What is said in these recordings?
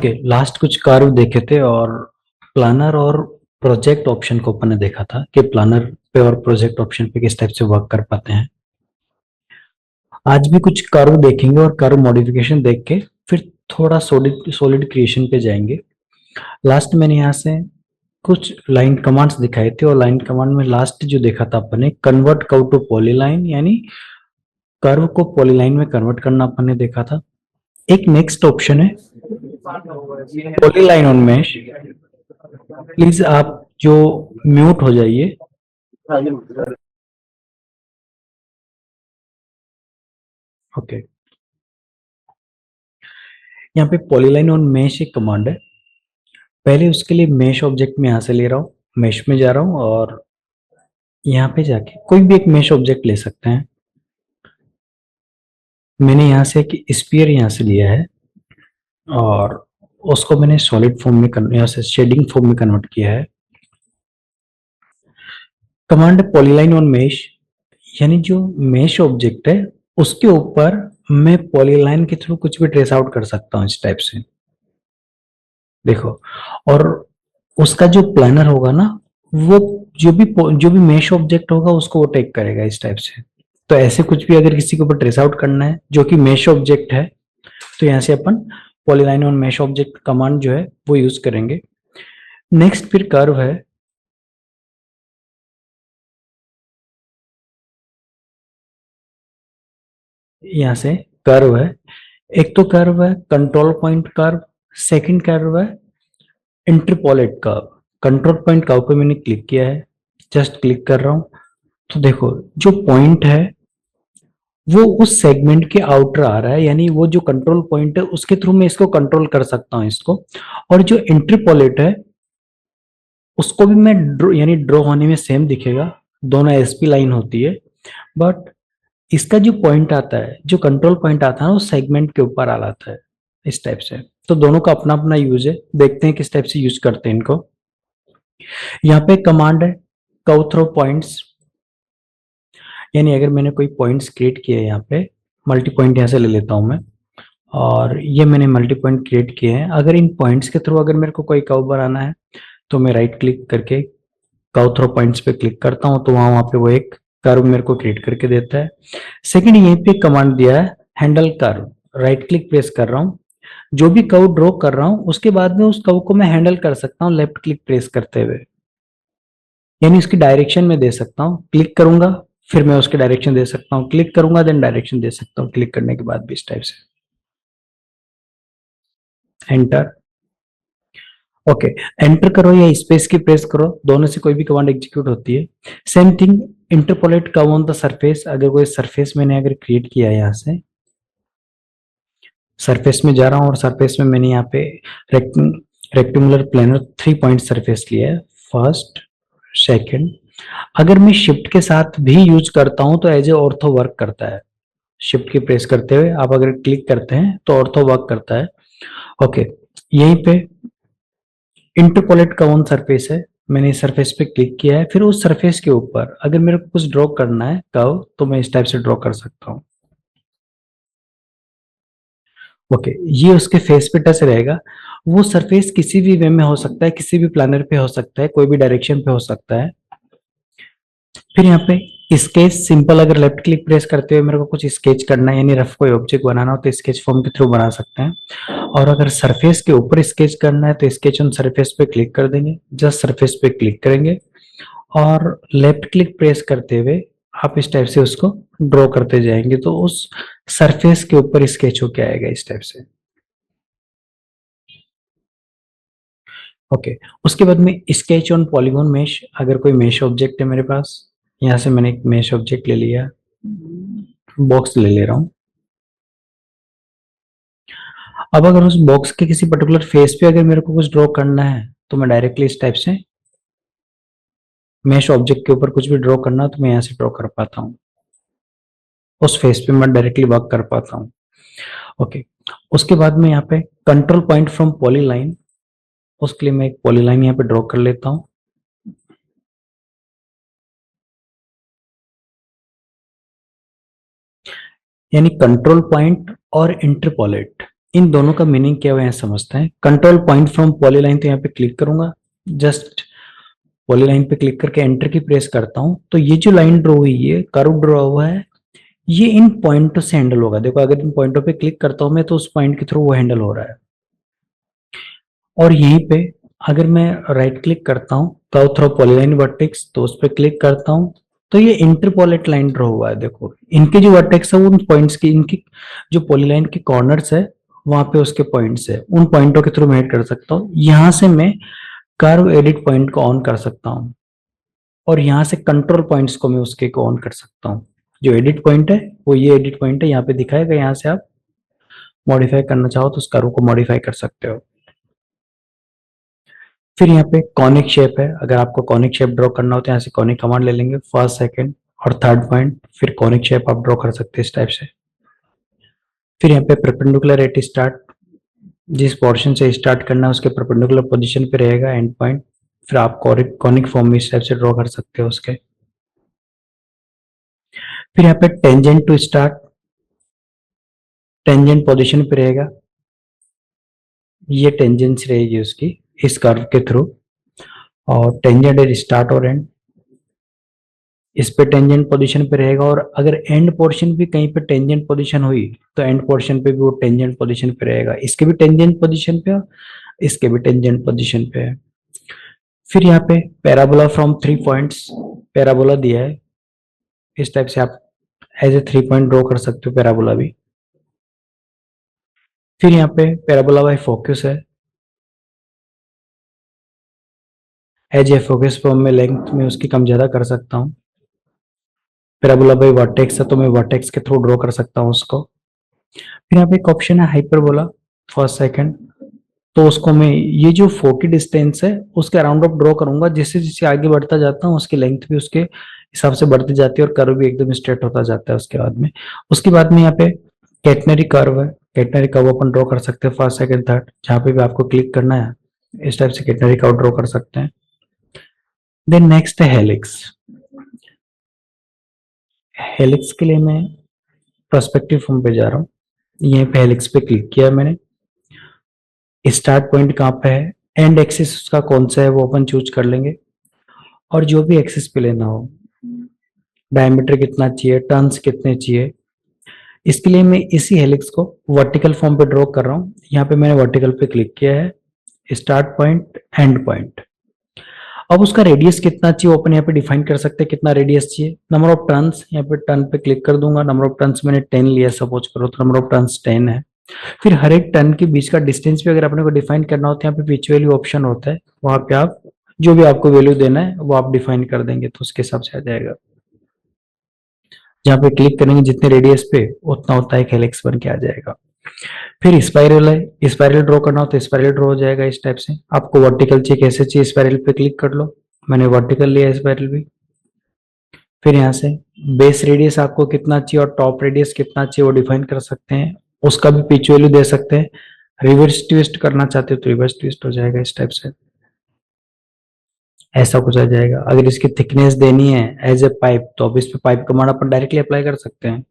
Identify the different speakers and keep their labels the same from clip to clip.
Speaker 1: Okay, last कुछ curve देखे थे और प्लानर और प्रोजेक्ट ऑप्शन को अपन ने देखा था कि प्लानर पे और प्रोजेक्ट ऑप्शन पे किस टाइप से वर्क कर पाते हैं। आज भी कुछ कर्व देखेंगे और कर्व मॉडिफिकेशन देख के फिर थोड़ा सॉलिड सॉलिड क्रिएशन पे जाएंगे। लास्ट मैंने यहाँ से कुछ लाइन कमांड्स दिखाए थे और लाइन कमांड में लास्ट जो देखा था अपन ने कन्वर्ट कर्व टू पॉलीलाइन, यानी कर्व को पॉलीलाइन में कन्वर्ट करना अपन ने देखा था। एक नेक्स्ट ऑप्शन है पॉलीलाइन ऑन मैश। प्लीज आप जो म्यूट हो जाइए। ओके, यहाँ पे पॉलीलाइन ऑन मैश एक कमांड है। पहले उसके लिए मैश ऑब्जेक्ट में यहाँ से ले रहा हूँ, मैश में जा रहा हूँ और यहाँ पे जाके कोई भी एक मैश ऑब्जेक्ट ले सकते हैं। मैंने यहाँ से एक स्पीयर यहाँ से लिया है और उसको मैंने सॉलिड फॉर्म में यहाँ से शेडिंग फॉर्म में कन्वर्ट किया है। कमांड पॉलीलाइन ऑन मैश, यानी जो मैश ऑब्जेक्ट है उसके ऊपर मैं पॉलीलाइन के थ्रू कुछ भी ट्रेस आउट कर सकता हूँ इस टाइप से। देखो, और उसका जो प्लानर होगा ना, वो जो भी मैश ऑब्जेक्ट होगा उसको वो टेक करेगा इस टाइप से। तो ऐसे कुछ भी अगर किसी के ऊपर ट्रेस आउट करना है जो कि मैश ऑब्जेक्ट है, तो यहाँ से अपन polyline on mesh object command जो है वो यूज करेंगे। नेक्स्ट फिर कर्व है। यहाँ से कर्व है, एक तो कर्व है control point curve, second curve है interpolate curve. Control point curve पे मैंने क्लिक किया है, जस्ट क्लिक कर रहा हूं तो देखो जो पॉइंट है वो उस सेगमेंट के आउटर आ रहा है, यानी वो जो कंट्रोल पॉइंट है उसके थ्रू मैं इसको कंट्रोल कर सकता हूं इसको। और जो इंटरपोलेट है उसको भी मैं यानी ड्रॉ होने में सेम दिखेगा, दोनों एसपी लाइन होती है, बट इसका जो पॉइंट आता है, जो कंट्रोल पॉइंट आता है ना, वो सेगमेंट के ऊपर आ जाता है इस टाइप से। तो दोनों का अपना अपना यूज है, देखते हैं किस टाइप से यूज करते हैं इनको। यहाँ पे कमांड है कर्व थ्रो पॉइंट्स, यानी अगर मैंने कोई पॉइंट्स क्रिएट किए हैं यहाँ पे, मल्टी पॉइंट यहाँ से ले लेता हूँ मैं, और ये मैंने मल्टी पॉइंट क्रिएट किए हैं। अगर इन पॉइंट्स के थ्रू अगर मेरे को कोई कर्व बनाना है तो मैं राइट क्लिक करके कर्व थ्रो पॉइंट्स पे क्लिक करता हूँ, तो वहां पे वो एक कर्व मेरे को क्रिएट करके देता है। सेकंड, यहीं पे कमांड दिया है handle curve, right click press कर रहा हूँ, जो भी कर्व ड्रॉ कर रहा हूँ उसके बाद में उस कर्व को मैं हैंडल कर सकता हूँ लेफ्ट क्लिक प्रेस करते हुए, यानी उसकी डायरेक्शन में दे सकता हूँ। क्लिक करूंगा फिर मैं उसके डायरेक्शन दे सकता हूँ, क्लिक करूंगा देन डायरेक्शन दे सकता हूँ, क्लिक करने के बाद भी इस टाइप से। एंटर। ओके, एंटर करो या स्पेस की प्रेस करो, दोनों से कोई भी कमांड एग्जीक्यूट होती है। Same thing, interpolate curve on the surface, अगर कोई सरफेस मैंने अगर क्रिएट किया है, यहाँ से सरफेस में जा रहा हूँ और सरफेस में मैंने यहाँ पे रेक्टेंगुलर प्लेनर 3 पॉइंट सरफेस लिया है, फर्स्ट सेकंड। अगर मैं शिफ्ट के साथ भी यूज करता हूं तो एज ए ऑर्थो वर्क करता है। शिफ्ट की प्रेस करते हुए आप अगर क्लिक करते हैं तो ऑर्थो वर्क करता है। ओके, यहीं पे इंटरपोलेट का ऑन सरफेस है, मैंने इस सरफेस पे क्लिक किया है, फिर उस सरफेस के ऊपर अगर मेरे को कुछ ड्रॉ करना है कर्व तो मैं इस टाइप से ड्रॉ कर सकता हूँ। ओके, ये उसके फेस पे टच रहेगा। वो सरफेस किसी भी वे में हो सकता है, किसी भी प्लानर पे हो सकता है, कोई भी डायरेक्शन पे हो सकता है। फिर यहाँ पे स्केच सिंपल, अगर लेफ्ट क्लिक प्रेस करते हुए मेरे को कुछ स्केच करना है, यानी रफ कोई ऑब्जेक्ट बनाना हो तो स्केच फॉर्म के थ्रू बना सकते हैं। और अगर सरफेस के ऊपर स्केच करना है तो स्केच ऑन सरफेस पे क्लिक कर देंगे, जस्ट सरफेस पे क्लिक करेंगे और लेफ्ट क्लिक प्रेस करते हुए आप इस टाइप से उसको ड्रॉ करते जाएंगे तो उस सरफेस के ऊपर स्केच होके आएगा इस टाइप से। ओके, उसके बाद में स्केच ऑन पॉलीगॉन मेश, अगर कोई मेश ऑब्जेक्ट है मेरे पास, यहाँ से मैंने एक मेश ऑब्जेक्ट ले लिया, बॉक्स ले ले रहा हूँ। अब अगर उस बॉक्स के किसी पर्टिकुलर फेस पे अगर मेरे को कुछ ड्रॉ करना है तो मैं डायरेक्टली इस टाइप से मेश ऑब्जेक्ट के ऊपर कुछ भी ड्रॉ करना हो तो मैं यहाँ से ड्रॉ कर पाता हूँ, उस फेस पे मैं डायरेक्टली वर्क कर पाता हूँ। ओके, उसके बाद में यहाँ पे कंट्रोल पॉइंट फ्रॉम पॉलीलाइन, उसके लिए मैं एक पॉलीलाइन यहाँ पे ड्रॉ कर लेता हूँ। यानी कंट्रोल पॉइंट और इंटरपोलेट, इन दोनों का मीनिंग क्या है यहाँ समझते हैं। कंट्रोल पॉइंट फ्रॉम पॉलीलाइन, तो यहाँ पे क्लिक करूंगा, जस्ट पॉलीलाइन पे क्लिक करके एंटर की प्रेस करता हूं, तो ये जो लाइन ड्रॉ हुई है, कर्व ड्रॉ हुआ है, ये इन पॉइंटों से हैंडल होगा। देखो अगर इन पॉइंटों पे क्लिक करता हूं मैं, तो उस पॉइंट के थ्रू वो हैंडल हो रहा है। और यहीं पे अगर मैं राइट क्लिक करता हूँ कर्व थ्रू पॉलीलाइन वर्टेक्स, तो उस पर क्लिक करता हूँ, तो ये इंटरपोलेट लाइन ड्रॉ हुआ है। देखो इनके जो वर्टेक्स है वो उन पॉइंट्स की, इनकी जो पॉलीलाइन के कॉर्नर्स है वहां पे उसके पॉइंट्स है, उन पॉइंटों के थ्रू मैं एड कर सकता हूँ। यहां से मैं कर्व एडिट पॉइंट को ऑन कर सकता हूँ, और यहाँ से कंट्रोल पॉइंट्स को मैं उसके को ऑन कर सकता हूँ। जो एडिट पॉइंट है वो ये एडिट पॉइंट है, यहाँ पे दिखाएगा, यहाँ से आप मॉडिफाई करना चाहो तो उस कर्व को मॉडिफाई कर सकते हो। फिर यहाँ पे कॉनिक शेप है, अगर आपको कॉनिक शेप ड्रॉ करना हो तो यहाँ से कॉनिक कमांड ले लेंगे, फर्स्ट सेकंड और थर्ड पॉइंट, फिर कॉनिक शेप आप ड्रॉ कर सकते हैं इस टाइप से। फिर यहाँ पे परपेंडिकुलर एट स्टार्ट, जिस पोर्शन से स्टार्ट करना है उसके परपेंडिकुलर पोजीशन पे रहेगा एंड पॉइंट, फिर आप कॉनिक फॉर्म में इस टाइप से ड्रॉ कर सकते हो उसके। फिर यहाँ पे tangent to start, tangent position पे रहेगा, ये टेंजेंस रहेगी उसकी इस कर्व के थ्रू, और टेंजेंट एट स्टार्ट और एंड इस पे टेंजेंट पोजीशन पे रहेगा। और अगर एंड पोर्शन भी कहीं पे टेंजेंट पोजीशन हुई तो एंड पोर्शन पे भी वो टेंजेंट पोजीशन पे रहेगा। इसके भी टेंजेंट पोजीशन पे और इसके भी टेंजेंट पोजीशन पे है। फिर यहाँ पे पैराबोला फ्रॉम 3 पॉइंट्स, पैराबोला दिया है, इस टाइप से आप एज ए 3 पॉइंट ड्रॉ कर सकते हो पैराबोला भी। फिर यहाँ पे पैराबोला बाय फोकस है, एज ए फोकस फॉर्म में लेंथ में उसकी कम ज्यादा कर सकता हूँ। पैराबोला बाय वर्टेक्स है, तो मैं वर्टेक्स के थ्रू ड्रॉ कर सकता हूँ उसको। फिर यहाँ पे एक ऑप्शन है हाइपरबोला, फर्स्ट सेकंड, तो उसको मैं ये जो 40 डिस्टेंस है उसके अराउंड ऑफ ड्रॉ करूंगा। जैसे जैसे आगे बढ़ता जाता हूँ उसकी लेंथ भी उसके हिसाब से बढ़ती जाती है और कर्व भी एकदम स्ट्रेट होता जाता है उसके बाद में। उसके बाद में यहाँ पे कैटनरी कर्व है, कैटनरी कर्व अपन ड्रॉ कर सकते हैं फर्स्ट सेकंड थर्ड, जहाँ पे भी आपको क्लिक करना है इस टाइप से कैटनरी कर्व ड्रॉ कर सकते हैं। देन नेक्स्ट है हेलिक्स। हेलिक्स के लिए मैं पर्सपेक्टिव फॉर्म पे जा रहा हूँ, यहीं पे हेलिक्स पे क्लिक किया मैंने। स्टार्ट पॉइंट कहाँ पे है, एंड एक्सिस उसका कौन सा है वो अपन चूज कर लेंगे, और जो भी एक्सिस पे लेना हो, डायमीटर कितना चाहिए, टर्न्स कितने चाहिए, इसके लिए मैं इसी हेलिक्स को वर्टिकल फॉर्म पे ड्रॉ कर रहा हूँ। यहाँ पे मैंने वर्टिकल पे क्लिक किया है, स्टार्ट पॉइंट एंड पॉइंट। अब उसका रेडियस कितना चाहिए वो अपन यहाँ पे डिफाइन कर सकते हैं, कितना रेडियस चाहिए। नंबर ऑफ टर्न्स, यहाँ पे टर्न पे क्लिक कर दूंगा, नंबर ऑफ टर्न्स मैंने 10 लिया सपोज करो, तो नंबर ऑफ टर्न्स 10 है। फिर हर एक टर्न के बीच का डिस्टेंस भी अगर अपने को डिफाइन करना होता है, यहाँ पे पिच वैल्यू ऑप्शन होता है, वहां पे आप जो भी आपको वैल्यू देना है वो आप डिफाइन कर देंगे तो उसके हिसाब से आ जाएगा। जहाँ पे क्लिक करेंगे जितने रेडियस पे उतना होता है, एक हेलिक्स बन के आ जाएगा। फिर स्पाइरल है, स्पाइरल ड्रॉ करना हो तो स्पाइरल ड्रॉ हो जाएगा इस टाइप से। आपको वर्टिकल चाहिए, कैसे चाहिए, स्पाइरल पे क्लिक कर लो, मैंने वर्टिकल लिया स्पाइरल भी। फिर यहाँ से बेस रेडियस आपको कितना चाहिए और टॉप रेडियस कितना चाहिए वो डिफाइन कर सकते हैं, उसका भी पिच वैल्यू दे सकते हैं। रिवर्स ट्विस्ट करना चाहते हो तो रिवर्स ट्विस्ट हो जाएगा इस टाइप से, ऐसा कुछ आ जाएगा। अगर इसकी थिकनेस देनी है एज ए पाइप, तो अब इस पे पाइप कमांड अपन डायरेक्टली अप्लाई कर सकते हैं।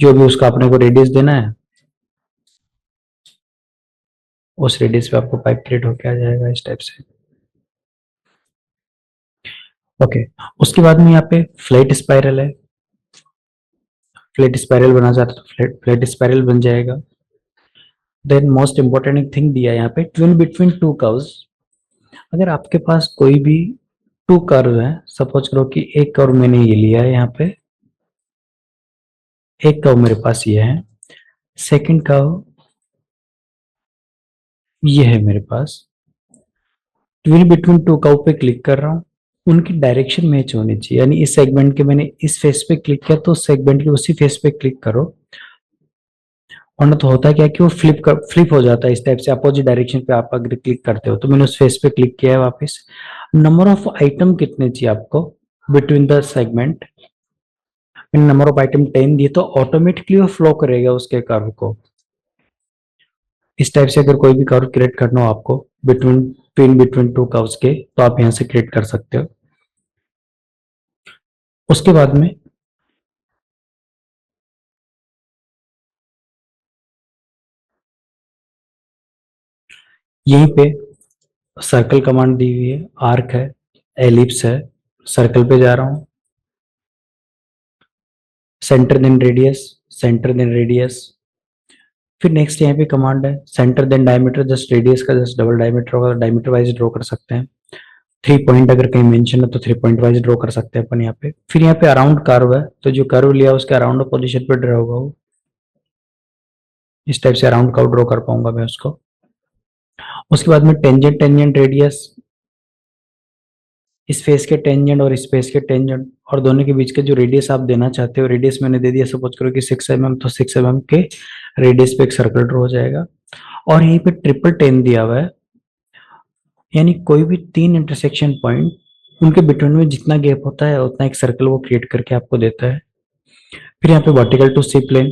Speaker 1: जो भी उसका अपने को रेडियस देना है उस रेडियस पे आपको पाइप क्रिएट होके आ जाएगा इस टाइप से। ओके, उसके बाद में यहाँ पे फ्लैट स्पाइरल है, फ्लैट स्पाइरल बना चाहते तो फ्लैट फ्लैट स्पाइरल बन जाएगा। देन मोस्ट इंपॉर्टेंट एक थिंग दिया है यहाँ पे, ट्विन बिटवीन टू कर्व्स। अगर आपके पास कोई भी टू कर्व है, सपोज करो कि एक कर्व मैंने ये लिया है, यहाँ पे एक कर्व मेरे पास ये है, सेकंड कर्व ये है मेरे पास, ट्विन बिटवीन टू कर्व पे क्लिक कर रहा हूँ, उनकी डायरेक्शन मैच होनी चाहिए। यानी इस सेगमेंट के मैंने इस फेस पे क्लिक किया तो उस सेगमेंट के उसी फेस पे क्लिक करो, वरना तो होता है क्या कि वो फ्लिप हो जाता है इस टाइप से, अपोजिट डायरेक्शन पे आप अगर क्लिक करते हो। तो मैंने उस फेस पे क्लिक किया है वापस। नंबर ऑफ आइटम कितने चाहिए आपको बिटवीन द सेगमेंट, मैंने नंबर ऑफ आइटम 10 दिए, तो ऑटोमेटिकली वो फ्लो करेगा उसके कर्व को। इस टाइप से अगर कोई भी कर्व क्रिएट करना हो आपको बिटवीन टू कर्व्स के, तो आप यहाँ से क्रिएट कर सकते हो। उसके बाद में यहीं पे सर्कल कमांड दी हुई है, आर्क है, एलिप्स है, सर्कल पे जा रहा हूं, centre then radius, centre then radius. फिर नेक्स्ट यहाँ पे कमांड है centre then diameter, just radius का जस्ट डबल डायमीटर होगा, डायमीटर वाइज ड्रॉ कर सकते हैं। 3 पॉइंट अगर कहीं मेंशन है तो 3 पॉइंट वाइज ड्रॉ कर सकते हैं अपन यहाँ पे। फिर यहाँ पे अराउंड कर्व है, तो जो कर्व लिया उसके अराउंड पोजीशन पे ड्रॉ होगा वो, इस टाइप से अराउंड कर्व ड्रॉ कर पाऊंगा मैं उसको। उसके बाद में टेंजेंट, टेंजेंट रेडियस, इस फेस के टेंजेंट और इस फेस के टेंजेंट और दोनों के बीच का जो रेडियस आप देना चाहते हो, रेडियस मैंने दे दिया, सपोज करो कि 6 mm, तो 6 mm के रेडियस पे एक सर्कल ड्रॉ हो जाएगा। और यहीं पे ट्रिपल टेन दिया हुआ है, यानी कोई भी 3 इंटरसेक्शन पॉइंट, उनके बिटवीन में जितना गैप होता है उतना एक सर्कल वो क्रिएट करके आपको देता है। फिर यहाँ पे वर्टिकल टू सी प्लेन,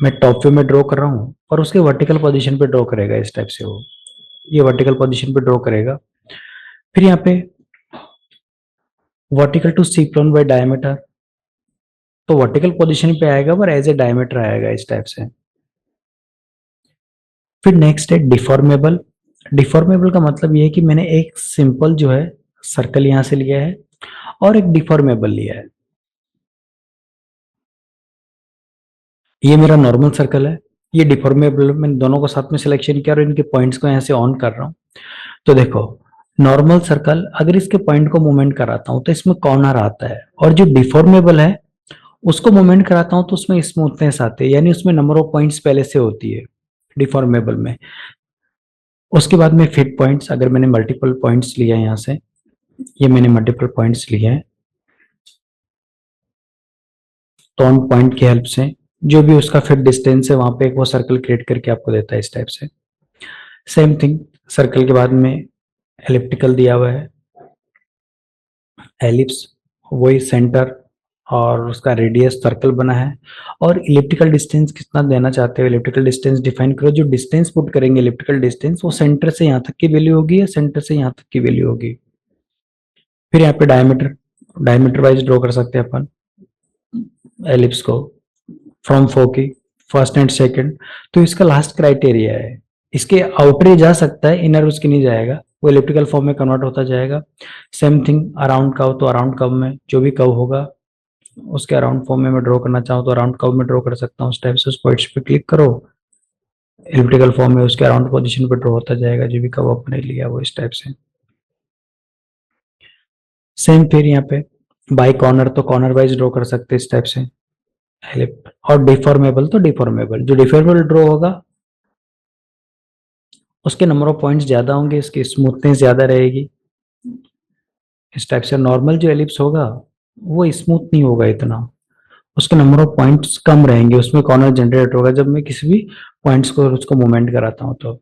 Speaker 1: मैं टॉप व्यू में ड्रॉ कर रहा हूँ और उसके वर्टिकल पोजीशन पे ड्रॉ करेगा इस टाइप से वो, ये वर्टिकल पोजीशन पे ड्रॉ करेगा। फिर यहाँ पे vertical to C plane by diameter, तो वर्टिकल पोजीशन पे आएगा पर एज ए डायमीटर आएगा इस टाइप से। फिर नेक्स्ट है डिफॉर्मेबल। डिफॉर्मेबल का मतलब ये है कि मैंने एक सिंपल जो है सर्कल यहां से लिया है और एक डिफॉर्मेबल लिया है। ये मेरा नॉर्मल सर्कल है, ये डिफॉर्मेबल, मैंने दोनों को साथ में सिलेक्शन किया और इनके पॉइंट्स को यहाँ से ऑन कर रहा हूँ। तो देखो, नॉर्मल सर्कल अगर इसके पॉइंट को मूवमेंट कराता हूँ तो इसमें कॉर्नर आता है, और जो डिफॉर्मेबल है उसको मूवमेंट कराता हूँ तो उसमें स्मूथनेस आती है, यानी उसमें नंबर ऑफ पॉइंट्स पहले से होती है डिफॉर्मेबल में। उसके बाद में फिट पॉइंट्स, अगर मैंने मल्टीपल पॉइंट्स लिया है यहाँ से, ये मैंने मल्टीपल पॉइंट्स लिए हैं, तो उन पॉइंट की हेल्प से जो भी उसका फिट डिस्टेंस है वहां पे एक वो सर्कल क्रिएट करके आपको देता है इस टाइप से। सेम थिंग, सर्कल के बाद में एलिप्टिकल दिया हुआ है, एलिप्स, वही सेंटर और उसका रेडियस सर्कल बना है। और इलिप्टिकल डिस्टेंस कितना देना चाहते हो, इलिप्टिकल डिस्टेंस डिफाइन करो, जो डिस्टेंस पुट करेंगे इलिप्टिकल डिस्टेंस वो सेंटर से यहाँ तक की वैल्यू होगी या सेंटर से यहाँ तक की वैल्यू होगी। फिर यहाँ पे डायमीटर, डायमीटर वाइज ड्रॉ कर सकते हैं अपन एलिप्स को, फ्रॉम फोर की फर्स्ट एंड सेकंड, तो इसका लास्ट क्राइटेरिया है, इसके आउटर जा सकता है, इनर उसके नहीं जाएगा, वो इलिप्टिकल फॉर्म में कन्वर्ट होता जाएगा। सेम थिंग अराउंड कर्व, तो अराउंड कर्व में जो भी कर्व होगा उसके अराउंड फॉर्म में मैं ड्रॉ करना चाहूँ तो अराउंड कर्व में ड्रॉ कर सकता हूँ। उस टाइप से उस पॉइंट्स पे क्लिक करो, इलिप्टिकल फॉर्म में उसके अराउंड पोजीशन पे ड्रॉ होता जाएगा जो भी कर्व आपने लिया वो इस टाइप से। सेम फिर यहाँ पे बाई कॉर्नर, तो कॉर्नर वाइज ड्रॉ कर सकते हैं इस टाइप से एलिप्ट। और डिफॉर्मेबल, तो डिफॉर्मेबल, जो डिफॉर्मेबल ड्रॉ होगा उसके नंबर ऑफ पॉइंट्स ज्यादा होंगे, इसकी स्मूथनेस ज्यादा रहेगी इस टाइप से। नॉर्मल जो एलिप्स होगा वो स्मूथ नहीं होगा इतना, उसके नंबर ऑफ पॉइंट्स कम रहेंगे, उसमें कॉर्नर जनरेट होगा जब मैं किसी भी पॉइंट्स को उसको मूवमेंट कराता हूँ तो।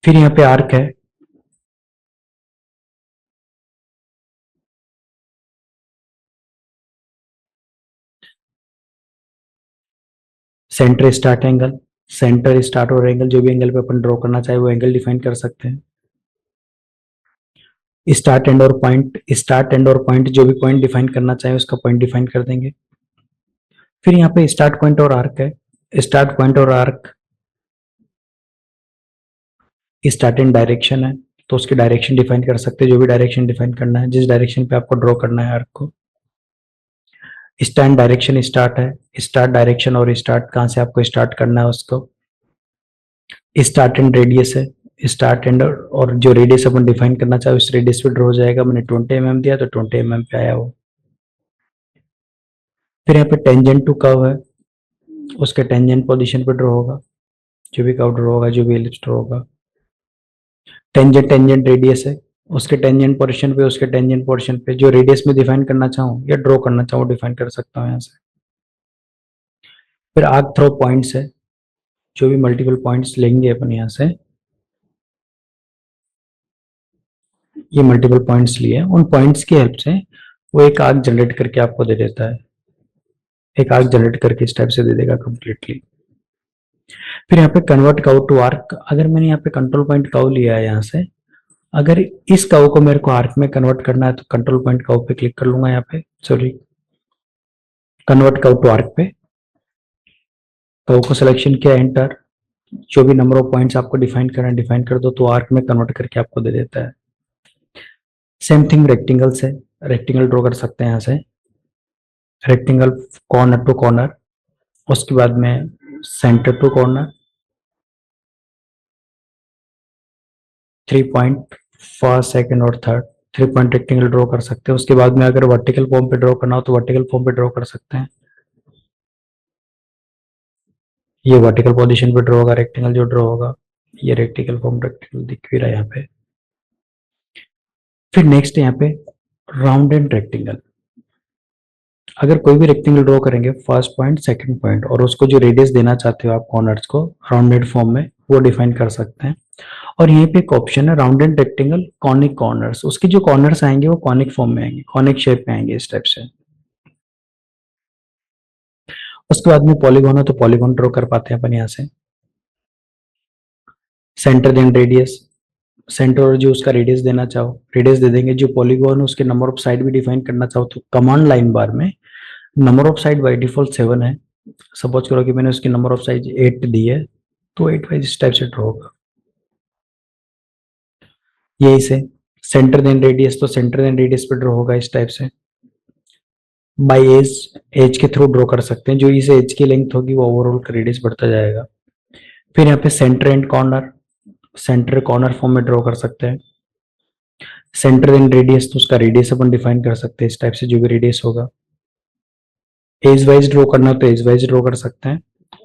Speaker 1: फिर यहाँ पे आर्क है, centre start angle, centre start और एंगल, जो भी एंगल पे अपन ड्रॉ करना चाहे वो एंगल डिफाइन कर सकते हैं। स्टार्ट एंड और पॉइंट, स्टार्ट एंड और पॉइंट, जो भी पॉइंट डिफाइन करना चाहे उसका पॉइंट डिफाइन कर देंगे। फिर यहाँ पे स्टार्ट पॉइंट और आर्क है, स्टार्ट पॉइंट और आर्क, स्टार्ट एंड डायरेक्शन है, तो उसकी डायरेक्शन डिफाइन कर सकते हैं, जो भी डायरेक्शन डिफाइन करना है, जिस डायरेक्शन पे आपको ड्रॉ करना है आर्क को। स्टैंड डायरेक्शन स्टार्ट है, स्टार्ट डायरेक्शन और स्टार्ट कहाँ से आपको स्टार्ट करना है उसको। स्टार्ट एंड रेडियस है, स्टार्ट एंड और जो रेडियस अपन डिफाइन करना चाहे उस रेडियस पे ड्रॉ हो जाएगा, मैंने 20 mm दिया तो 20 mm पे आया वो। फिर यहाँ पे टेंजेंट टू कर्व है, उसके टेंजेंट पोजीशन पे ड्रॉ होगा, जो भी कर्व ड्रॉ होगा, जो भी एलिप्स ड्रॉ होगा। टेंजेंट, टेंजेंट रेडियस है, उसके टेंजेंट पोर्शन पे, उसके टेंजेंट पोर्शन पे जो रेडियस में डिफाइन करना चाहूँ या ड्रॉ करना चाहूँ डिफाइन कर सकता हूँ यहाँ से। फिर आर्क थ्रो पॉइंट्स है, जो भी मल्टीपल पॉइंट्स लेंगे अपन यहाँ से, ये मल्टीपल पॉइंट्स लिए, उन पॉइंट्स की हेल्प से वो एक आर्क जनरेट करके आपको दे देता है, एक आर्क जनरेट करके इस टाइप से दे देगा कंप्लीटली। फिर यहाँ पे कन्वर्ट कर्व टू आर्क, अगर मैंने यहाँ पे कंट्रोल पॉइंट कर्व लिया है यहाँ से, अगर इस कर्व को मेरे को आर्क में कन्वर्ट करना है तो कंट्रोल पॉइंट कर्व पे क्लिक कर लूंगा, यहाँ पे sorry convert curve to arc पे कर्व को सिलेक्शन किया, एंटर, जो भी नंबर ऑफ पॉइंट्स आपको डिफाइन करना है डिफाइन कर दो, तो आर्क में कन्वर्ट करके आपको दे देता है। सेम थिंग रेक्टेंगल से, रेक्टेंगल ड्रॉ कर सकते हैं यहाँ से, रेक्टेंगल कॉर्नर टू कॉर्नर, उसके बाद में centre to corner, 3 point first second और थर्ड, 3 पॉइंट रेक्टेंगल ड्रॉ कर सकते हैं। उसके बाद में अगर वर्टिकल फॉर्म पे ड्रॉ करना हो तो वर्टिकल फॉर्म पे ड्रॉ कर सकते हैं। ये वर्टिकल पोजीशन पे ड्रॉ होगा रेक्टेंगल जो ड्रॉ होगा, ये रेक्टेंगल फॉर्म रेक्टेंगल दिख भी रहा है यहाँ पे। फिर नेक्स्ट यहाँ पे राउंड एंड रेक्टेंगल, अगर कोई भी रेक्टेंगल ड्रॉ करेंगे फर्स्ट पॉइंट सेकंड पॉइंट और उसको जो रेडियस देना चाहते हो आप कॉर्नर्स को राउंडेड फॉर्म में, वो डिफाइन कर सकते हैं। और यहीं पे एक ऑप्शन है राउंडेड रेक्टेंगल कॉनिक कॉर्नर्स, उसके जो कॉर्नर्स आएंगे वो कॉनिक फॉर्म में आएंगे, कॉनिक शेप में आएंगे इस टाइप से। उसके बाद में पॉलीगॉन है तो पॉलीगॉन ड्रॉ कर पाते हैं अपन यहाँ से। सेंटर देन रेडियस, सेंटर और जो उसका रेडियस देना चाहो रेडियस दे देंगे। जो पॉलीगॉन है उसके नंबर ऑफ साइड भी डिफाइन करना चाहो तो कमांड लाइन बार में number of side by default 7 है। सपोज करो कि मैंने उसकी नंबर ऑफ साइड 8 दी है, तो 8 वाइज इस टाइप से ड्रॉ होगा। यही से सेंटर देन रेडियस, तो सेंटर देन रेडियस पे ड्रॉ होगा इस टाइप से। बाय एज, एज के थ्रू ड्रॉ कर सकते हैं, जो इस एज की लेंथ होगी वो ओवरऑल का रेडियस बढ़ता जाएगा। फिर यहाँ पे centre and corner, centre corner form में ड्रॉ कर सकते हैं। सेंटर एंड रेडियस, तो उसका रेडियस अपन डिफाइन कर सकते हैं इस टाइप से, जो भी रेडियस होगा। एज वाइज ड्रॉ करना हो तो एज वाइज ड्रॉ कर सकते हैं।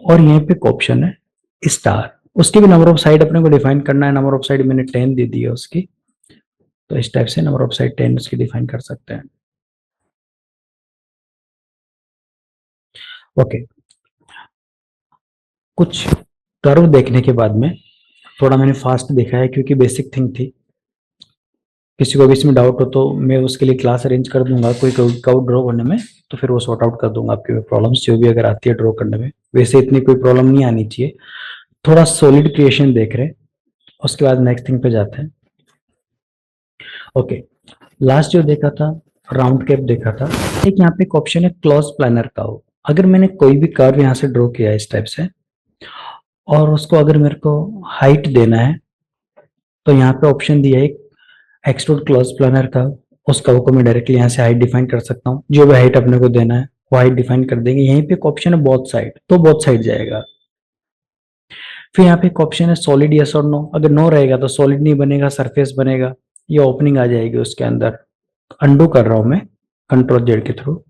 Speaker 1: और यहाँ पे एक ऑप्शन है स्टार, उसकी भी नंबर ऑफ साइड अपने को डिफाइन करना है। नंबर ऑफ साइड मैंने 10 दे दी है उसकी, तो इस टाइप से नंबर ऑफ साइड 10 उसकी डिफाइन कर सकते हैं। ओके, कुछ कर्व देखने के बाद में थोड़ा मैंने फास्ट देखा है क्योंकि बेसिक थिंग थी। किसी को भी इसमें डाउट हो तो मैं उसके लिए क्लास अरेंज कर दूंगा कोई कर्व ड्रॉ करने में, तो फिर वो सॉर्ट आउट कर दूंगा आपकी प्रॉब्लम्स जो भी अगर आती है ड्रॉ करने में। वैसे इतनी कोई प्रॉब्लम नहीं आनी चाहिए। थोड़ा सॉलिड क्रिएशन देख रहे हैं, उसके बाद नेक्स्ट थिंग पे जाते हैं। ओके, लास्ट जो देखा था राउंड कैप देखा था। एक यहाँ पे एक ऑप्शन है क्लोज प्लानर कर्व। अगर मैंने कोई भी कर्व यहाँ से ड्रॉ किया इस टाइप से और उसको अगर मेरे को हाइट देना है, तो यहाँ पे ऑप्शन दिया है एक्सट्रूड क्लोज प्लानर कर्व। उस कर्व को मैं डायरेक्टली यहाँ से हाइट डिफाइन कर सकता हूँ, जो भी हाइट अपने को देना है वो हाइट डिफाइन कर देंगे। यहीं पे एक ऑप्शन है बोथ साइड, तो बोथ साइड जाएगा। फिर यहाँ पे एक ऑप्शन है सॉलिड यस और नो। अगर नो रहेगा तो सॉलिड नहीं बनेगा, सरफेस बनेगा, ये ओपनिंग आ जाएगी उसके अंदर। अंडू कर रहा हूं मैं कंट्रोल जेड के थ्रू,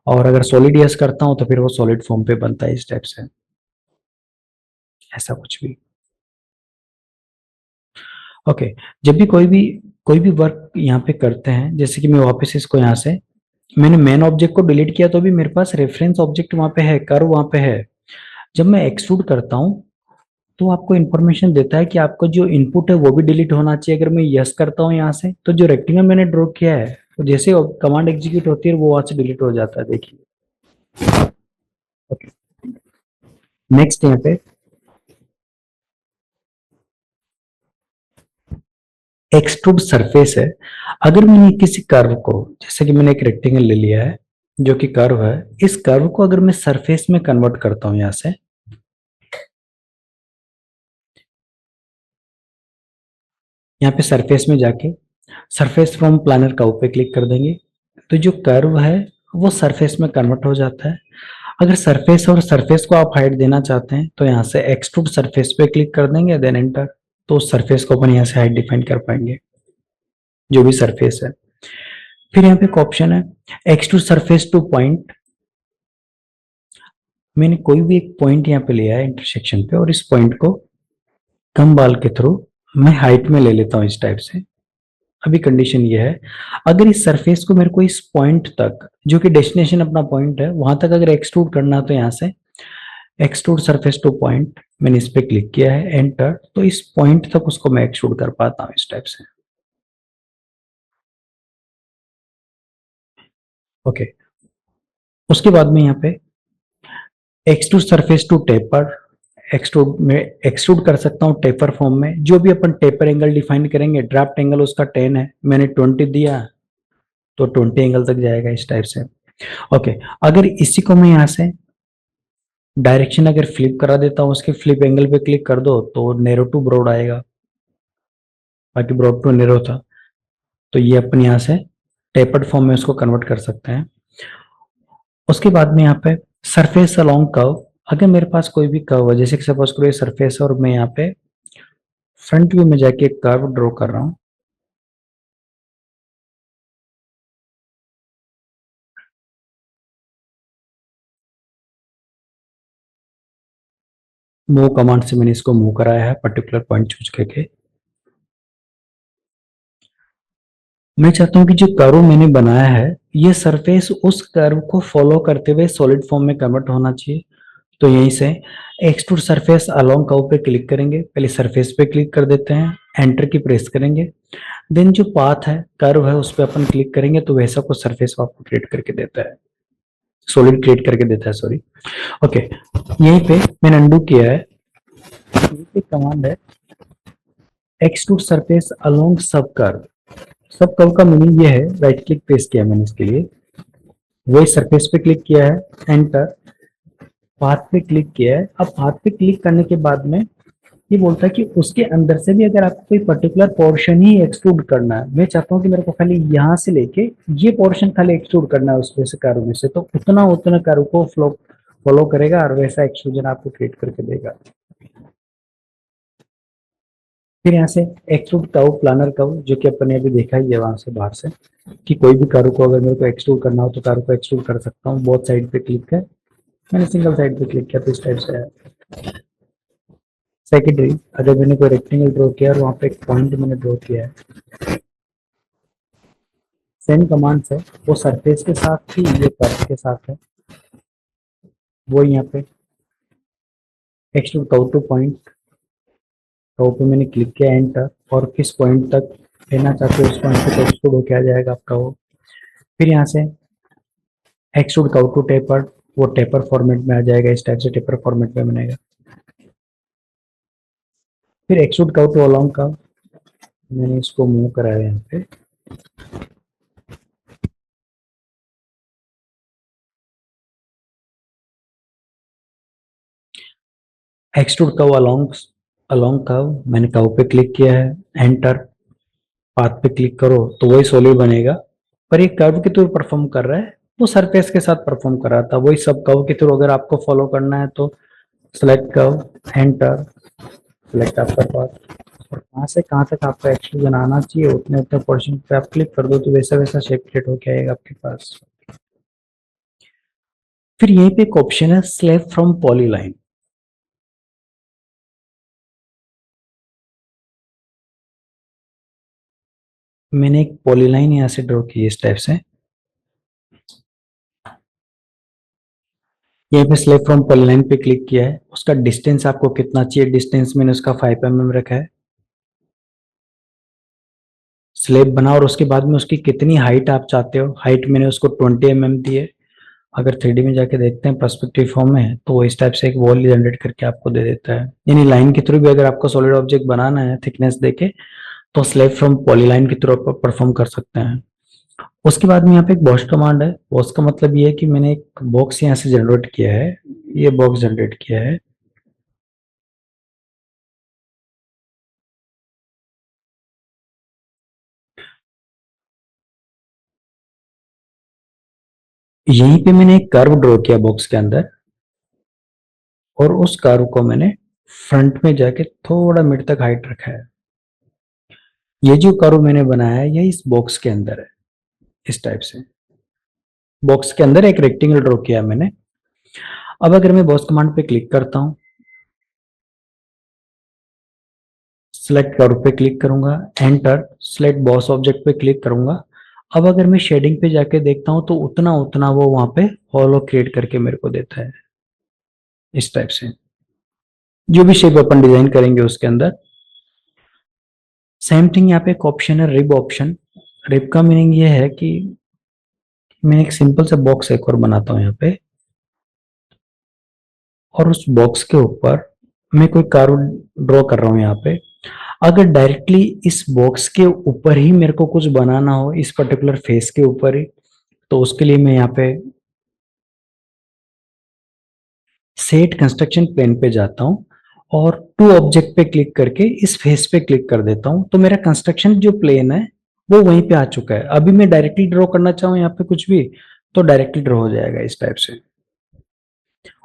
Speaker 1: और अगर सॉलिड यस करता हूं तो फिर वो सॉलिड फॉर्म पे बनता है इस टाइप से, ऐसा कुछ भी। ओके, जब भी कोई भी वर्क यहाँ पे करते हैं, जैसे कि मैं वापस इसको यहाँ से मैंने मेन ऑब्जेक्ट को डिलीट किया तो भी मेरे पास रेफरेंस ऑब्जेक्ट वहां पे है, कर्व वहां पे है। जब मैं एक्सट्रूड करता हूँ तो आपको इन्फॉर्मेशन देता है कि आपको जो इनपुट है वो भी डिलीट होना चाहिए। अगर मैं यस करता हूँ यहाँ से तो जो रेक्टेंगल मैंने ड्रॉ किया है तो जैसे कमांड एग्जीक्यूट होती है वो वहां से डिलीट हो जाता है, देखिए। नेक्स्ट यहाँ पे एक्सट्रूड सरफेस है। अगर मैंने किसी कर्व को, जैसे कि मैंने एक रेक्टेंगल ले लिया है जो कि कर्व है, इस कर्व को अगर मैं सरफेस में कन्वर्ट करता हूं यहां से, यहाँ पे सरफेस में जाके सरफेस फ्रॉम प्लानर कर्व पे क्लिक कर देंगे, तो जो कर्व है वो सरफेस में कन्वर्ट हो जाता है। अगर सरफेस और सरफेस को आप हाइट देना चाहते हैं तो यहाँ से एक्सट्रूड सरफेस पे क्लिक कर देंगे, देन एंटर, तो सरफेस को अपन यहाँ से हाइट डिफाइन कर पाएंगे, जो भी सरफेस है। फिर यहाँ पे एक ऑप्शन है एक्सट्रूड सरफेस टू पॉइंट। मैंने कोई भी एक पॉइंट यहाँ पे लिया है इंटरसेक्शन पे, और इस पॉइंट को कम बाल के थ्रू मैं हाइट में ले लेता हूँ इस टाइप से। अभी कंडीशन ये है, अगर इस सरफेस को मेरे को इस पॉइंट तक, जो कि डेस्टिनेशन अपना पॉइंट है, वहां तक अगर एक्सट्रूड करना है तो यहाँ से एक्सट्रूड सरफेस टू पॉइंट, मैंने इस पे क्लिक किया है, एंटर, तो इस पॉइंट तक उसको मैं एक्सट्रूड कर पाता हूँ इस टाइप से। ओके, उसके बाद में यहाँ पे extrude surface to taper, extrude में एक्सट्रूड कर सकता हूँ टेपर फॉर्म में। जो भी अपन टेपर एंगल डिफाइन करेंगे, ड्राफ्ट एंगल उसका 10 है, मैंने 20 दिया तो 20 एंगल तक जाएगा इस टाइप से। ओके, अगर इसी को मैं यहाँ से डायरेक्शन अगर फ्लिप करा देता हूँ, उसके फ्लिप एंगल पे क्लिक कर दो तो नैरो टू ब्रॉड आएगा, बाकी ब्रॉड टू नैरो था। तो ये अपन यहाँ से टेपर्ड फॉर्म में उसको कन्वर्ट कर सकते हैं। उसके बाद में यहाँ पे सरफेस अलोंग कर्व, अगर मेरे पास कोई भी कर्व है, जैसे कि सपोज करो ये सरफेस है और मैं यहाँ पे फ्रंट व्यू में जाके एक कर्व ड्रॉ कर रहा हूँ। मूव कमांड से मैंने इसको मूव कराया है पर्टिकुलर पॉइंट चूज करके। मैं चाहता हूं कि जो कर्व मैंने बनाया है, ये सरफेस उस कर्व को फॉलो करते हुए सॉलिड फॉर्म में कन्वर्ट होना चाहिए। तो यहीं से एक्सट्रूड सरफेस अलोंग कर्व पे क्लिक करेंगे, पहले सरफेस पे क्लिक कर देते हैं, एंटर की प्रेस करेंगे, देन जो पाथ है, कर्व है, उस पर अपन क्लिक करेंगे तो वैसा कुछ सरफेस आपको क्रिएट करके देता है, सॉलिड क्रिएट करके देता है, सॉरी। ओके, यहीं पे मैंने अंडू किया है। यहीं पे कमांड है एक्सट्रूड सरफेस अलोंग सब कर्व। सब कर्व का मीनिंग ये है, राइट क्लिक पेस्ट किया मैंने इसके लिए, वही सरफेस पे क्लिक किया है, एंटर, पाथ पे क्लिक किया है। अब पाथ पे क्लिक करने के बाद में ये बोलता है कि उसके अंदर से भी अगर आपको कोई पर्टिकुलर पोर्शन ही एक्सट्रूड करना है, मैं चाहता हूँ कि मेरे को खाली यहाँ से लेके ये पोर्शन खाली एक्सट्रूड करना है उसमें से, कर्व में से, तो उतना उतना कर्व को फॉलो करेगा और वैसा एक्सट्रूजन आपको क्रिएट करके देगा। फिर यहाँ से एक्सट्रूड कर्व, प्लानर कर्व, जो कि अपन ने अभी देखा ही है वहां से बाहर से, कि कोई भी कर्व को अगर मेरे को एक्सट्रूड करना हो तो कर्व को एक्सट्रूड कर सकता हूँ। बोथ साइड पे क्लिक है, मैंने सिंगल साइड पे क्लिक किया तो इस टाइप से है। सेकेंडरी, अगर मैंने कोई रेक्टेंगल ड्रॉ किया और वहां पे एक पॉइंट मैंने ड्रॉ किया है, सेंड कमांड से वो सरफेस के साथ ही ये कर्व के साथ है, वो यहाँ पे extrude curve two point, curve पे मैंने क्लिक किया, एंटर, और किस पॉइंट तक लेना चाहते हो उस पॉइंट तक एक्सट्रूड होके आ जाएगा आपका वो। फिर यहाँ से एक्सट्रूड कर्व टू टेपर, वो टेपर फॉर्मेट में आ जाएगा, इस टाइप से टेपर फॉर्मेट में बनेगा। फिर extrude curve to along curve, मैंने इसको मूव कराया यहाँ पे, extrude curve along along curve, मैंने कर्व पे क्लिक किया है, एंटर, पाथ पे क्लिक करो तो वही सॉलिड बनेगा, पर ये कर्व के थ्रू परफॉर्म कर रहा है, वो सरफेस के साथ परफॉर्म कर रहा था, वही सब कर्व के थ्रू अगर आपको फॉलो करना है तो सिलेक्ट कर्व, एंटर, सिलेक्ट आपका पाथ, और कहाँ से कहाँ तक आपका एक्सट्रूजन आना चाहिए उतने उतने पोर्शन पे आप क्लिक कर दो तो वैसा वैसा शेप क्रिएट होके आएगा आपके पास। फिर यहीं पे एक ऑप्शन है स्लैब फ्रॉम पॉलीलाइन। मैंने एक पॉलीलाइन यहाँ से ड्रॉ की इस टाइप से, यहाँ पे स्लैब फ्रॉम पॉलीलाइन पे क्लिक किया है, उसका डिस्टेंस आपको कितना चाहिए, डिस्टेंस मैंने उसका 5 mm रखा है। स्लैब बना और उसके बाद में उसकी कितनी हाइट आप चाहते हो, हाइट मैंने उसको 20 mm दी है। अगर 3D में जाके देखते हैं पर्सपेक्टिव फॉर्म में, तो वो इस टाइप से एक वॉल जनरेट करके आपको दे देता है। यानी लाइन के थ्रू भी अगर आपको सॉलिड ऑब्जेक्ट बनाना है थिकनेस देके, तो स्लैब फ्रॉम पॉलीलाइन के थ्रू आप परफॉर्म कर सकते हैं। उसके बाद में यहाँ पे एक बॉक्स कमांड है, बॉक्स का मतलब ये है कि मैंने एक बॉक्स यहाँ से जनरेट किया है, ये बॉक्स जनरेट किया है। यहीं पे मैंने एक कर्व ड्रॉ किया बॉक्स के अंदर, और उस कर्व को मैंने फ्रंट में जाके थोड़ा मिड तक हाइट रखा है। ये जो कर्व मैंने बनाया है ये इस बॉक्स के अंदर है, इस टाइप से बॉक्स के अंदर एक रेक्टेंगल ड्रॉ किया मैंने। अब अगर मैं बॉक्स कमांड पे क्लिक करता हूँ, सिलेक्ट कर्व पे क्लिक करूंगा, एंटर, सिलेक्ट बॉस ऑब्जेक्ट पे क्लिक करूंगा। अब अगर मैं शेडिंग पे जाके देखता हूं तो उतना उतना वो वहां पे हॉलो क्रिएट करके मेरे को देता है, इस टाइप से, जो भी शेप अपन डिजाइन करेंगे उसके अंदर। सेम थिंग यहाँ पे एक ऑप्शन है रिब ऑप्शन। रिब का मीनिंग ये है कि मैं एक सिंपल सा बॉक्स एक और बनाता हूँ यहाँ पे, और उस बॉक्स के ऊपर मैं कोई कर्व ड्रॉ कर रहा हूँ यहाँ पे। अगर डायरेक्टली इस बॉक्स के ऊपर ही मेरे को कुछ बनाना हो, इस पर्टिकुलर फेस के ऊपर ही, तो उसके लिए मैं यहाँ पे सेट कंस्ट्रक्शन प्लेन पे जाता हूँ और टू ऑब्जेक्ट पे क्लिक करके इस फेस पे क्लिक कर देता हूँ, तो मेरा कंस्ट्रक्शन जो प्लेन है वो वहीं पे आ चुका है। अभी मैं डायरेक्टली ड्रॉ करना चाहूँ यहाँ पे कुछ भी, तो डायरेक्टली ड्रॉ हो जाएगा इस टाइप से।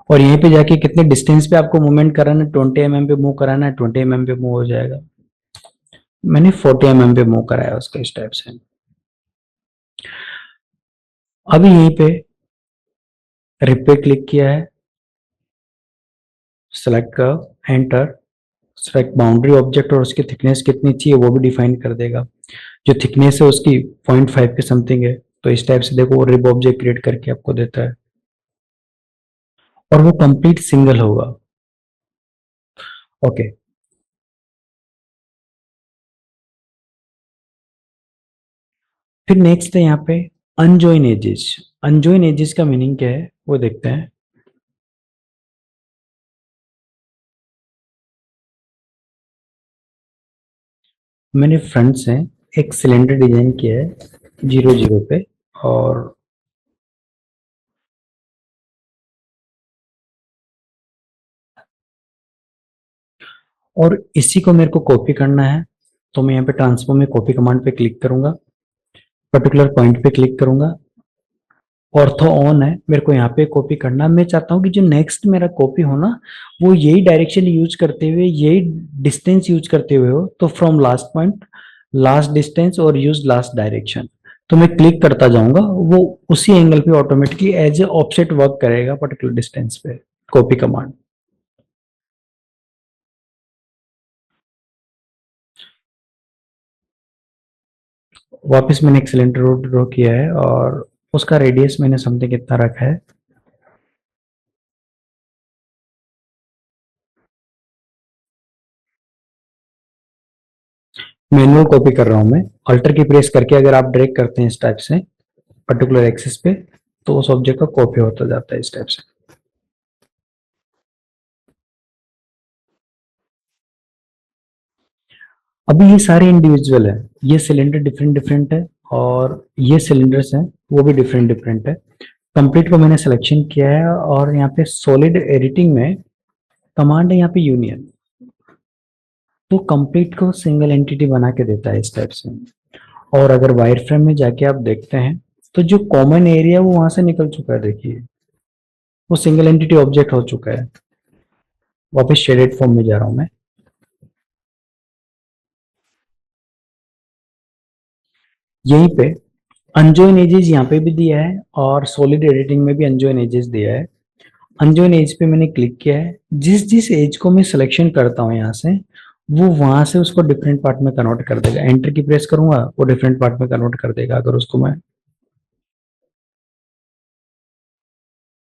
Speaker 1: और यहीं पे जाके कितने डिस्टेंस पे आपको मूवमेंट कराना है, 20 mm पे मूव कराना है, 20 mm पे मूव हो जाएगा। मैंने 40 mm पे मूव कराया उसका इस टाइप से। अभी यहीं पे रिप पे क्लिक किया है, सेलेक्ट कर, एंटर, सेलेक्ट बाउंड्री ऑब्जेक्ट और उसकी थिकनेस कितनी चाहिए वो भी डिफाइन कर देगा। जो थिकनेस है उसकी 0.5 के समथिंग है, तो इस टाइप से देखो वो रिब ऑब्जेक्ट क्रिएट करके आपको देता है और वो कंप्लीट सिंगल होगा। ओके, फिर नेक्स्ट है यहाँ पे अनजॉइन एजेस। अनजॉइन एजेस का मीनिंग क्या है वो देखते हैं। मैंने फ्रंट से एक सिलेंडर डिजाइन किया है 0 0 पे, और इसी को मेरे को कॉपी करना है, तो मैं यहाँ पे ट्रांसफॉर्म में कॉपी कमांड पे क्लिक करूंगा, पर्टिकुलर पॉइंट पे क्लिक करूंगा, ऑर्थो ऑन है, मेरे को यहाँ पे कॉपी करना। मैं चाहता हूँ कि जो नेक्स्ट मेरा कॉपी हो ना, वो यही डायरेक्शन यूज करते हुए, यही डिस्टेंस यूज करते हुए हो, तो from last point last distance और यूज लास्ट डायरेक्शन। तो मैं क्लिक करता जाऊंगा, वो उसी एंगल पे automatically as a offset work करेगा पर्टिकुलर डिस्टेंस पे, कॉपी कमांड। वापस मैंने एक सिलेंडर रोड ड्रॉ किया है और उसका रेडियस मैंने समथिंग कितना रखा है, मैनुअल कॉपी कर रहा हूं मैं। अल्टर की प्रेस करके अगर आप ड्रैग करते हैं इस टाइप से पर्टिकुलर एक्सिस पे, तो उस ऑब्जेक्ट का कॉपी होता जाता है इस टाइप से। अभी ये सारे इंडिविजुअल है, ये सिलेंडर डिफरेंट डिफरेंट है और ये सिलेंडर्स हैं वो भी डिफरेंट डिफरेंट है। कंप्लीट को मैंने सिलेक्शन किया है और यहाँ पे सॉलिड एडिटिंग में कमांड है यहाँ पे यूनियन, तो कंप्लीट को सिंगल एंटिटी बना के देता है इस टाइप से। और अगर वायर फ्रेम में जाके आप देखते हैं, तो जो कॉमन एरिया वो वहां से निकल चुका है, देखिए वो सिंगल एंटिटी ऑब्जेक्ट हो चुका है। वापस शेडेड फॉर्म में जा रहा हूं मैं। यहीं पे अनजॉइन एजेस यहाँ पे भी दिया है और सॉलिड एडिटिंग में भी अनजॉइन एजेस दिया है। अनजॉइन एज पे मैंने क्लिक किया है, जिस जिस एज को मैं सिलेक्शन करता हूँ यहाँ से, वो वहां से उसको डिफरेंट पार्ट में कन्वर्ट कर देगा। एंटर की प्रेस करूंगा वो डिफरेंट पार्ट में कन्वर्ट कर देगा। अगर उसको मैं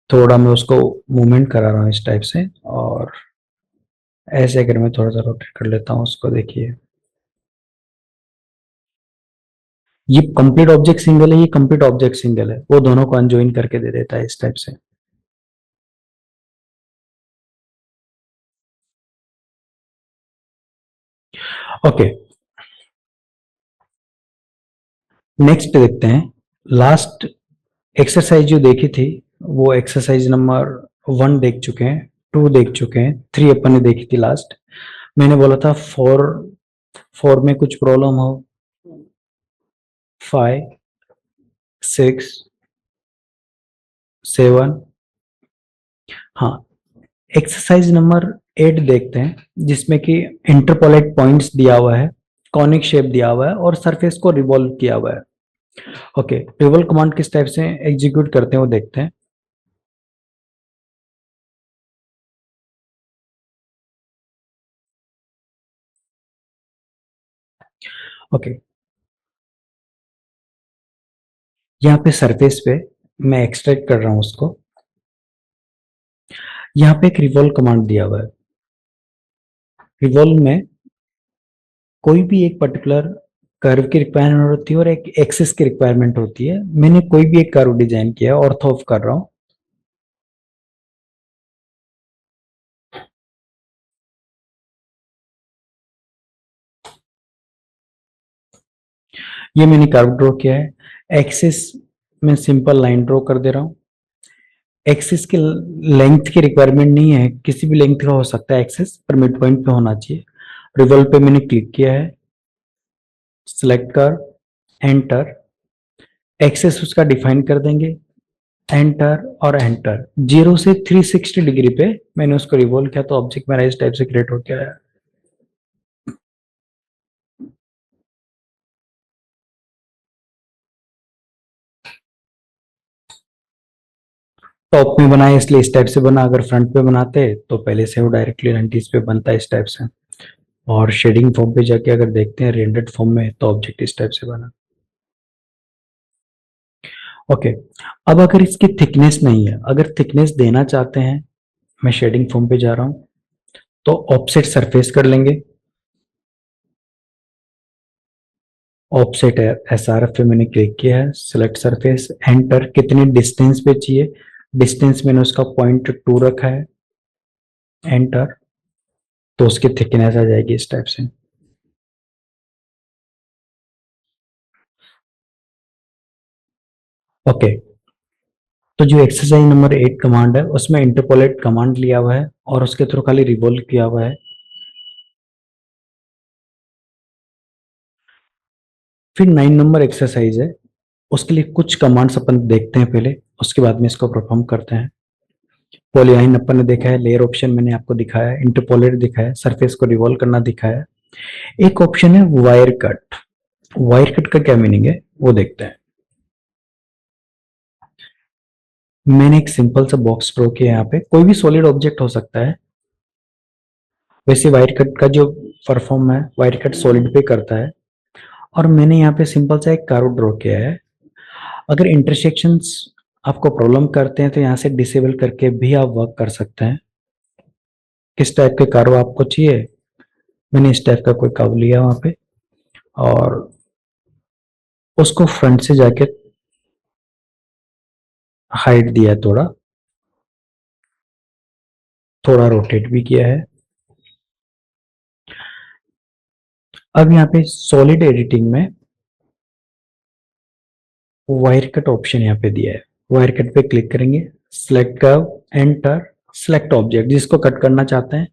Speaker 1: थोड़ा, मैं उसको मूवमेंट करा रहा हूँ इस टाइप से, और ऐसे अगर मैं थोड़ा सा रोटेट कर लेता हूँ उसको, देखिए ये कंप्लीट ऑब्जेक्ट सिंगल है, ये कंप्लीट ऑब्जेक्ट सिंगल है, वो दोनों को अनजॉइन करके दे देता है इस टाइप से। ओके, नेक्स्ट देखते हैं। लास्ट एक्सरसाइज जो देखी थी, वो एक्सरसाइज नंबर 1 देख चुके हैं, 2 देख चुके हैं, 3 अपन ने देखी थी लास्ट। मैंने बोला था 4, 4 में कुछ प्रॉब्लम हो, 5, 6, 7। हाँ, एक्सरसाइज नंबर 8 देखते हैं, जिसमें कि इंटरपोलेट पॉइंट्स दिया हुआ है, कॉनिक शेप दिया हुआ है और सरफेस को रिवॉल्व किया हुआ है। ओके, रिवॉल्व कमांड किस टाइप से एग्जीक्यूट करते हैं वो देखते हैं। ओके, यहाँ पे सरफेस पे मैं एक्सट्रैक्ट कर रहा हूँ उसको। यहाँ पे एक रिवॉल्व कमांड दिया हुआ है। रिवॉल्व में कोई भी एक पर्टिकुलर कर्व की रिक्वायरमेंट होती है और एक एक्सिस की रिक्वायरमेंट होती है। मैंने कोई भी एक कर्व डिजाइन किया है, ऑर्थो ऑफ कर रहा हूँ। ये मैंने कर्व ड्रॉ किया है। एक्सिस में सिंपल लाइन ड्रॉ कर दे रहा हूँ। एक्सिस की लेंथ की रिक्वायरमेंट नहीं है, किसी भी लेंथ का हो सकता है एक्सिस, पर मिड पॉइंट पे होना चाहिए। रिवॉल्व पे मैंने क्लिक किया है, सिलेक्ट कर, एंटर, एक्सिस उसका डिफाइन कर देंगे, एंटर और एंटर। 0 से 360 डिग्री पे मैंने उसको रिवॉल्व किया तो ऑब्जेक्ट मेरा इस टाइप से क्रिएट हो गया है। टॉप में बनाए इसलिए इस टाइप से बना, अगर फ्रंट पे बनाते तो पहले से वो डायरेक्टली 90s पे बनता है इस टाइप से। और शेडिंग फॉर्म पे जाके अगर देखते हैं रेंडर्ड फॉर्म में तो ऑब्जेक्ट इस टाइप से बना। ओके, अब अगर इसकी थिकनेस नहीं है, अगर थिकनेस देना चाहते हैं, मैं शेडिंग फॉर्म पे जा रहा हूं तो ऑफसेट सरफेस कर लेंगे। ऑफसेट एसआरएफ पे मैंने क्लिक किया है, सिलेक्ट सरफेस, एंटर, कितने डिस्टेंस पे चाहिए, डिस्टेंस मैंने उसका 0.2 रखा है, एंटर, तो उसकी थिकनेस आ जाएगी इस टाइप से। ओके, तो जो एक्सरसाइज नंबर 8 कमांड है उसमें इंटरपोलेट कमांड लिया हुआ है और उसके थ्रू खाली रिवॉल्व किया हुआ है। फिर 9 नंबर एक्सरसाइज है, उसके लिए कुछ कमांड्स अपन देखते हैं पहले, उसके बाद में इसको परफॉर्म करते हैं। पॉलीलाइन अपन ने देखा है, लेयर ऑप्शन मैंने आपको दिखाया है, इंटरपोलेट दिखाया है, सरफेस को रिवॉल्व करना दिखाया है। एक ऑप्शन है वायर कट। वायर कट का क्या मीनिंग है वो देखते हैं। मैंने एक सिंपल सा बॉक्स ड्रॉ किया है, यहाँ पे कोई भी सॉलिड ऑब्जेक्ट हो सकता है। वैसे वायर कट का जो परफॉर्म है वायर कट सॉलिड पे करता है। और मैंने यहाँ पे सिंपल सा एक कर्व ड्रॉ किया है। अगर इंटरसेक्शंस आपको प्रॉब्लम करते हैं तो यहाँ से डिसेबल करके भी आप वर्क कर सकते हैं। किस टाइप के कर्व आपको चाहिए, मैंने इस टाइप का कोई कर्व लिया वहां पे और उसको फ्रंट से जाके हाइट दिया है, थोड़ा थोड़ा रोटेट भी किया है। अब यहाँ पे सॉलिड एडिटिंग में वायर कट ऑप्शन यहाँ पे दिया है, वायर कट पे क्लिक करेंगे, select curve, enter, select object जिसको कट करना चाहते हैं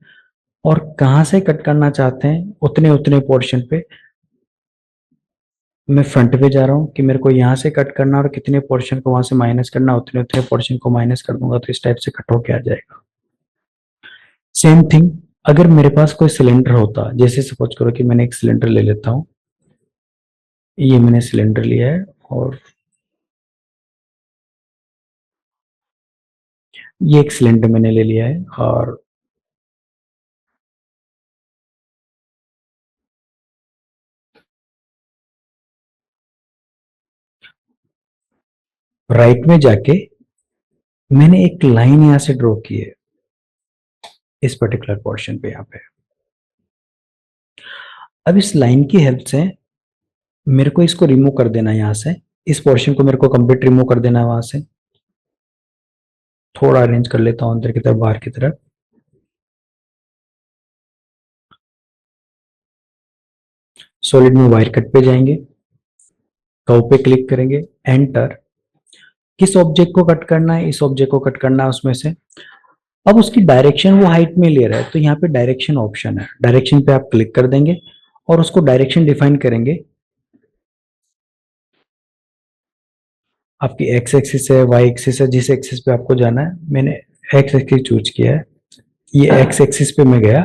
Speaker 1: और कहां से कट करना चाहते हैं उतने उतने पोर्शन पे। मैं फ्रंट पे जा रहा हूँ कि मेरे को यहाँ से कट करना और कितने पोर्शन को वहां से माइनस करना, उतने उतने पोर्शन को माइनस कर दूंगा तो इस टाइप से कट होके आ जाएगा। सेम थिंग अगर मेरे पास कोई सिलेंडर होता, जैसे सपोज करो कि मैंने एक सिलेंडर ले लेता हूँ, ये मैंने सिलेंडर लिया है और ये एक सिलेंडर मैंने ले लिया है और राइट में जाके मैंने एक लाइन यहां से ड्रॉ की है इस पर्टिकुलर पोर्शन पे यहाँ पे। अब इस लाइन की हेल्प से मेरे को इसको रिमूव कर देना है यहाँ से, इस पोर्शन को मेरे को कंप्लीट रिमूव कर देना है वहां से। थोड़ा अरेंज कर लेता हूँ अंदर की तरफ बाहर की तरफ। सॉलिड में वायर कट पे जाएंगे, कर्व पे क्लिक करेंगे, एंटर, किस ऑब्जेक्ट को कट करना है, इस ऑब्जेक्ट को कट करना है उसमें से। अब उसकी डायरेक्शन वो हाइट में ले रहा है तो यहाँ पे डायरेक्शन ऑप्शन है, डायरेक्शन पे आप क्लिक कर देंगे और उसको डायरेक्शन डिफाइन करेंगे। आपकी एक्स एक्सिस है, वाई एक्सिस है, जिस एक्सिस पे आपको जाना है, मैंने एक्स एक्सिस चूज किया है। ये एक्स एक्सिस पे मैं गया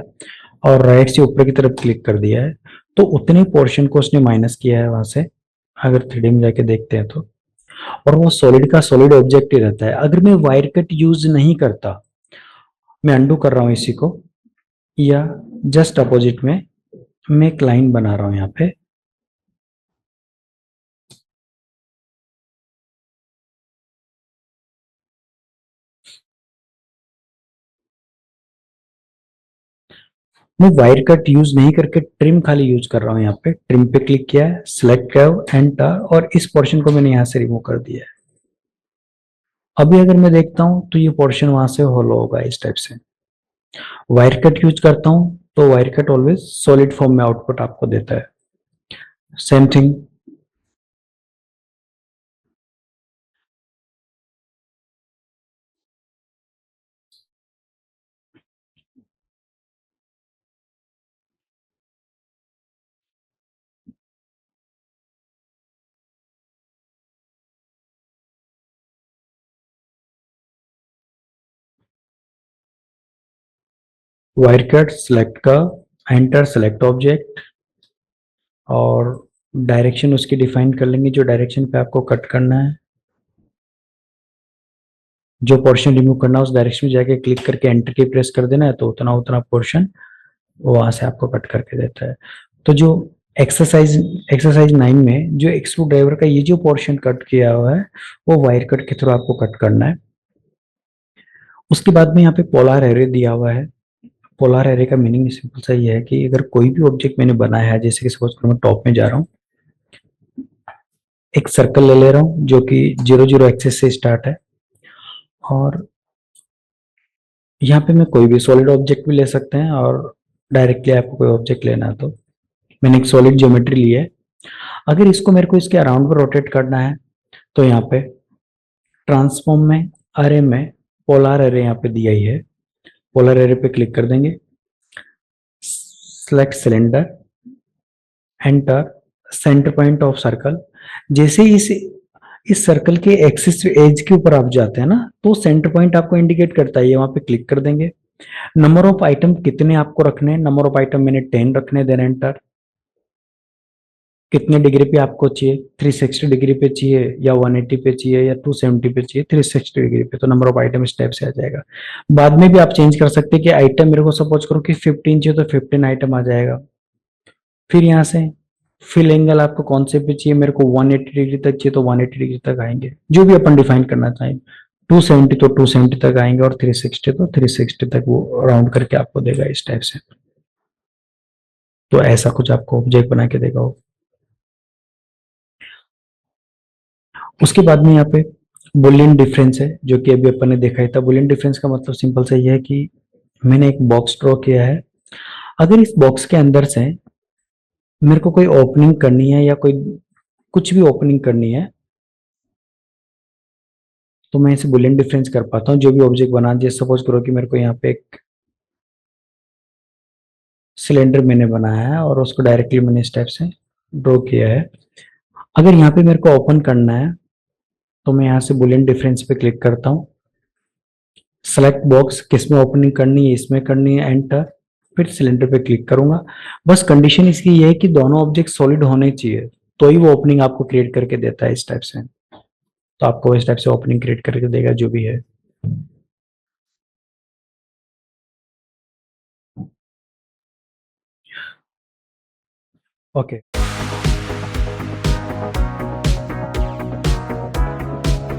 Speaker 1: और राइट से ऊपर की तरफ क्लिक कर दिया है तो उतने पोर्शन को उसने माइनस किया है वहां से, अगर 3D में जाके देखते हैं तो। और वो सॉलिड का सॉलिड ऑब्जेक्ट ही रहता है। अगर मैं वायर कट यूज नहीं करता, मैं अंडू कर रहा हूँ इसी को, या जस्ट अपोजिट में मैं एक लाइन बना रहा हूँ यहाँ पे, मैं वायर कट यूज नहीं करके ट्रिम खाली यूज कर रहा हूँ। यहाँ पे ट्रिम पे क्लिक किया है, सिलेक्ट किया, एंटर, और इस पोर्शन को मैंने यहाँ से रिमूव कर दिया है। अभी अगर मैं देखता हूँ तो ये पोर्शन वहां से होलो होगा इस टाइप से। वायर कट यूज करता हूँ तो wire cut always solid form में आउटपुट आपको देता है। Same thing wire cut select का, एंटर सेलेक्ट ऑब्जेक्ट, और डायरेक्शन उसकी डिफाइन कर लेंगे जो डायरेक्शन पे आपको कट करना है। जो पोर्शन रिमूव करना है उस डायरेक्शन में जाके क्लिक करके एंटर की प्रेस कर देना है, तो उतना उतना पोर्शन वहां से आपको कट करके देता है। तो जो एक्सरसाइज एक्सरसाइज 9 में जो एक्सट्रूड ड्राइवर का ये जो पोर्शन कट किया हुआ है वो वायर कट के थ्रू आपको कट करना है। उसके बाद में यहाँ पे पोलार एरे दिया हुआ है। पोलार एरे का मीनिंग सिंपल सा ये है कि अगर कोई भी ऑब्जेक्ट मैंने बनाया है, जैसे कि सपोज करो मैं टॉप में जा रहा हूँ, एक सर्कल ले ले रहा हूँ जो कि 0 0 एक्सिस से स्टार्ट है, और यहाँ पे मैं कोई भी सॉलिड ऑब्जेक्ट भी ले सकते हैं, और डायरेक्टली आपको कोई ऑब्जेक्ट लेना है तो मैंने एक सॉलिड ज्योमेट्री ली है। अगर इसको मेरे को इसके अराउंड में रोटेट करना है तो यहाँ पे ट्रांसफॉर्म में अरे में पोलार एरे यहाँ पे दिया ही है, पोलर एरे पे क्लिक कर देंगे, select cylinder, enter, centre point of circle. जैसे इस सर्कल के एक्सिस एज के ऊपर आप जाते हैं ना, तो सेंटर पॉइंट आपको इंडिकेट करता है, ये वहां पे क्लिक कर देंगे। नंबर ऑफ आइटम कितने आपको रखने हैं, नंबर ऑफ आइटम मैंने 10 रखने, देन एंटर। कितने डिग्री पे आपको चाहिए, 360 डिग्री पे चाहिए या 180 पे चाहिए या 270 पे चाहिए, 360 डिग्री पे, तो नंबर ऑफ आइटम इस टाइप से आ जाएगा। बाद में भी आप चेंज कर सकते हैं कि आइटम मेरे को सपोज करो कि 15 चाहिए तो 15 आइटम आ जाएगा। फिर यहाँ से फिल एंगल आपको कौन से पे चाहिए, मेरे को 180 डिग्री तक चाहिए तो 180 डिग्री तक आएंगे, जो भी अपन डिफाइन करना चाहें। 270 तो 270 तक आएंगे, और 360 तो 360 तक वो राउंड करके आपको देगा इस टाइप से। तो ऐसा कुछ आपको ऑब्जेक्ट बना के देगा वो। उसके बाद में यहाँ पे बुलियन डिफरेंस है, जो कि अभी अपन ने देखा ही था। बुलियन डिफरेंस का मतलब सिंपल सा ये है कि मैंने एक बॉक्स ड्रॉ किया है, अगर इस बॉक्स के अंदर से मेरे को कोई ओपनिंग करनी है या कोई कुछ भी ओपनिंग करनी है, तो मैं इसे बुलियन डिफरेंस कर पाता हूँ। जो भी ऑब्जेक्ट बना, जैसे सपोज करो कि मेरे को यहाँ पे एक सिलेंडर मैंने बनाया है और उसको डायरेक्टली मैंने इस टाइप से ड्रॉ किया है। अगर यहाँ पे मेरे को ओपन करना है तो मैं यहाँ से बुलियन डिफरेंस पे क्लिक करता हूँ, सेलेक्ट बॉक्स, किस में ओपनिंग करनी है, इसमें करनी है, एंटर, फिर सिलेंडर पे क्लिक करूंगा। बस कंडीशन इसकी ये है कि दोनों ऑब्जेक्ट सॉलिड होने चाहिए, तो ही वो ओपनिंग आपको क्रिएट करके देता है इस टाइप से। तो आपको इस टाइप से ओपनिंग क्रिएट करके देगा जो भी है। ओके।